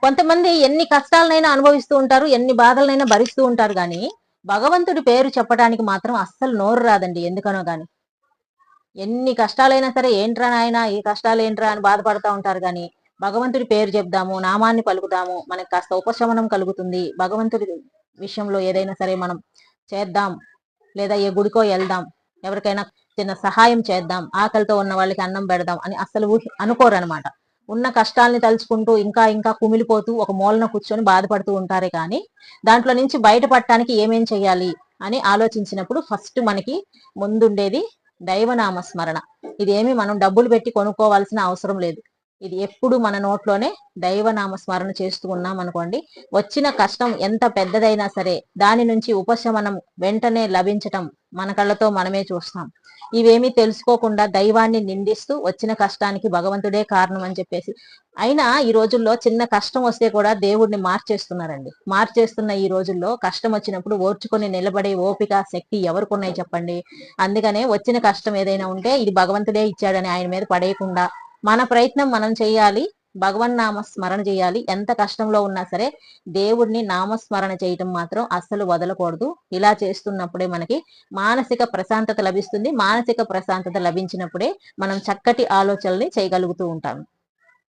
కొంతమంది ఎన్ని కష్టాలనైనా అనుభవిస్తూ ఉంటారు, ఎన్ని బాధలనైనా భరిస్తూ ఉంటారు గానీ, భగవంతుడి పేరు చెప్పడానికి మాత్రం అస్సలు నోరు రాదండి ఎందుకనో గాని. ఎన్ని కష్టాలైనా సరే, ఏంట్రా నాయనా ఈ కష్టాలేంట్రా అని బాధపడతా ఉంటారు గానీ, భగవంతుడి పేరు చెప్దాము, నామాన్ని పలుకుదాము, మనకు కాస్త ఉపశమనం కలుగుతుంది. భగవంతుడి విషయంలో ఏదైనా సరే మనం చేద్దాం, లేదా ఏ గుడికో ఎళ్దాం, ఎవరికైనా చిన్న సహాయం చేద్దాం, ఆకలితో ఉన్న వాళ్ళకి అన్నం పెడదాం అని అస్సలు అనుకోరనమాట. ఉన్న కష్టాల్ని తలుచుకుంటూ ఇంకా ఇంకా కుమిలిపోతూ ఒక మూలన కూర్చొని బాధపడుతూ ఉంటారే కానీ, దాంట్లో నుంచి బయటపడటానికి ఏమేం చేయాలి అని ఆలోచించినప్పుడు ఫస్ట్ మనకి ముందుండేది దైవనామ స్మరణ. ఇదేమి మనం డబ్బులు పెట్టి కొనుక్కోవాల్సిన అవసరం లేదు. ఇది ఎప్పుడు మన నోట్లోనే దైవనామ స్మరణ చేస్తూ ఉన్నాం అనుకోండి, వచ్చిన కష్టం ఎంత పెద్దదైనా సరే దాని నుంచి ఉపశమనం వెంటనే లభించటం మన కళ్ళతో మనమే చూస్తాం. ఇవేమీ తెలుసుకోకుండా దైవాన్ని నిందిస్తూ వచ్చిన కష్టానికి భగవంతుడే కారణం అని చెప్పేసి, అయినా ఈ రోజుల్లో చిన్న కష్టం వస్తే కూడా దేవుడిని మార్చేస్తున్నారండి. మార్చేస్తున్న ఈ రోజుల్లో కష్టం వచ్చినప్పుడు ఓర్చుకొని నిలబడే ఓపిక, శక్తి ఎవరికున్నాయి చెప్పండి? అందుకనే వచ్చిన కష్టం ఏదైనా ఉంటే ఇది భగవంతుడే ఇచ్చాడని ఆయన మీద పడేయకుండా మన ప్రయత్నం మనం చేయాలి. భగవన్నామ స్మరణ చేయాలి. ఎంత కష్టంలో ఉన్నా సరే దేవుడిని నామస్మరణ చేయటం మాత్రం అస్సలు వదలకూడదు. ఇలా చేస్తున్నప్పుడే మనకి మానసిక ప్రశాంతత లభిస్తుంది. మానసిక ప్రశాంతత లభించినప్పుడే మనం చక్కటి ఆలోచనల్ని చేయగలుగుతూ ఉంటాం.